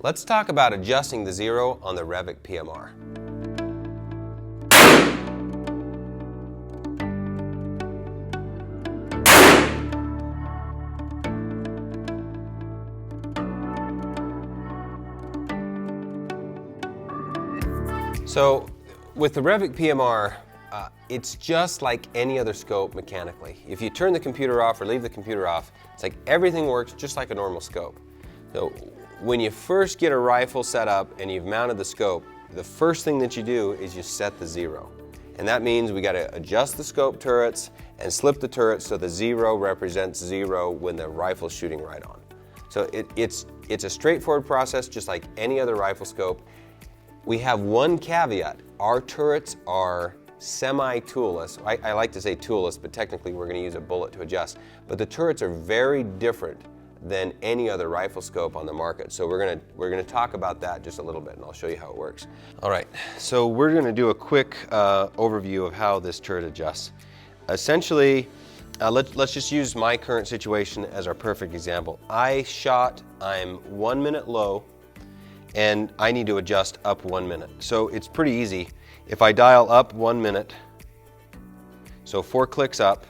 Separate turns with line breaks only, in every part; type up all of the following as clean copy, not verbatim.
Let's talk about adjusting the zero on the REVIC PMR. So with the REVIC PMR, it's just like any other scope mechanically. If you turn the computer off or leave the computer off, it's like everything works just like a normal scope. So when you first get a rifle set up and you've mounted the scope, the first thing that you do is you set the zero. And that means we got to adjust the scope turrets and slip the turrets so the zero represents zero when the rifle's shooting right on. So it's a straightforward process just like any other rifle scope. We have one caveat. Our turrets are semi-toolless. I like to say toolless, but technically we're going to use a bullet to adjust. But the turrets are very different than any other rifle scope on the market. So we're going to talk about that just a little bit, and I'll show you how it works. All right, so we're going to do a quick overview of how this turret adjusts. Essentially, let's just use my current situation as our perfect example. I'm 1 minute low, and I need to adjust up 1 minute. So it's pretty easy. If I dial up 1 minute, so 4 clicks up,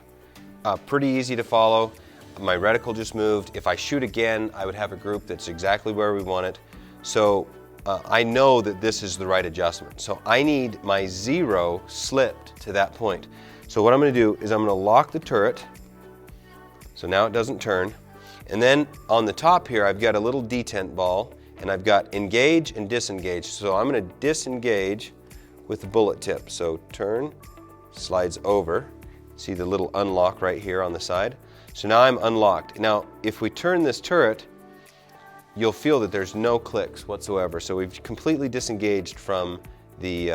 pretty easy to follow. My reticle just moved. If I shoot again, I would have a group that's exactly where we want it. So I know that this is the right adjustment. So I need my zero slipped to that point. So what I'm going to do is I'm going to lock the turret. So now it doesn't turn. And then on the top here, I've got a little detent ball, and I've got engage and disengage. So I'm going to disengage with the bullet tip. So turn, slides over. See the little unlock right here on the side? So now I'm unlocked. Now, if we turn this turret, you'll feel that there's no clicks whatsoever. So we've completely disengaged from the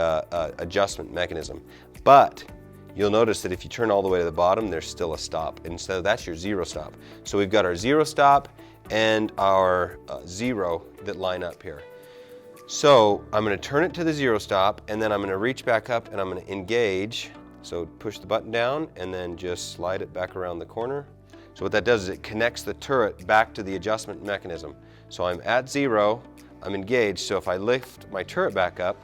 adjustment mechanism. But you'll notice that if you turn all the way to the bottom, there's still a stop. And so that's your zero stop. So we've got our zero stop and our zero that line up here. So I'm going to turn it to the zero stop, and then I'm going to reach back up and I'm going to engage. So push the button down and then just slide it back around the corner. So what that does is it connects the turret back to the adjustment mechanism. So I'm at zero, I'm engaged, so if I lift my turret back up,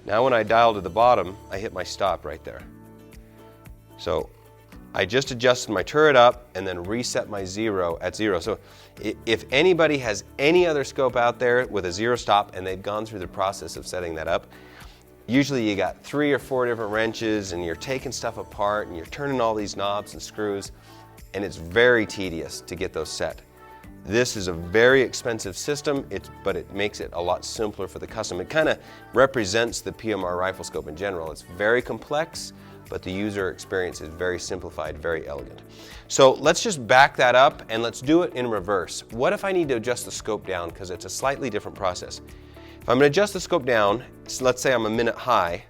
now when I dial to the bottom, I hit my stop right there. So I just adjusted my turret up and then reset my zero at zero. So if anybody has any other scope out there with a zero stop and they've gone through the process of setting that up, usually you got 3 or 4 different wrenches and you're taking stuff apart and you're turning all these knobs and screws, and it's very tedious to get those set. This is a very expensive system, but it makes it a lot simpler for the customer. It kind of represents the PMR rifle scope in general. It's very complex, but the user experience is very simplified, very elegant. So let's just back that up and let's do it in reverse. What if I need to adjust the scope down, because it's a slightly different process? If I'm going to adjust the scope down, so let's say I'm a minute high,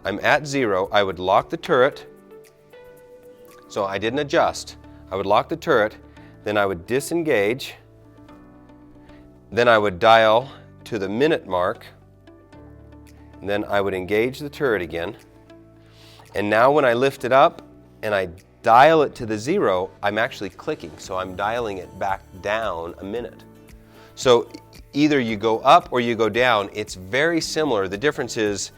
I'm at zero, I would lock the turret. So I didn't adjust. I would lock the turret, then I would disengage, then I would dial to the minute mark, and then I would engage the turret again. And now when I lift it up and I dial it to the zero, I'm actually clicking, so I'm dialing it back down a minute. So either you go up or you go down. It's very similar. The difference is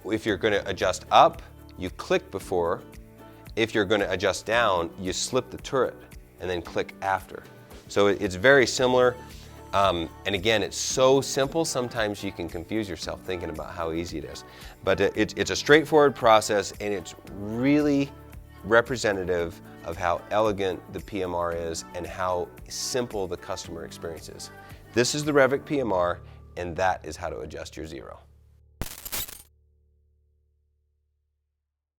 if you're going to adjust up, you click before. If you're going to adjust down, you slip the turret and then click after. So it's very similar. And again, it's so simple, sometimes you can confuse yourself thinking about how easy it is. But it's a straightforward process, and it's really representative of how elegant the PMR is and how simple the customer experience is. This is the REVIC PMR, and that is how to adjust your zero.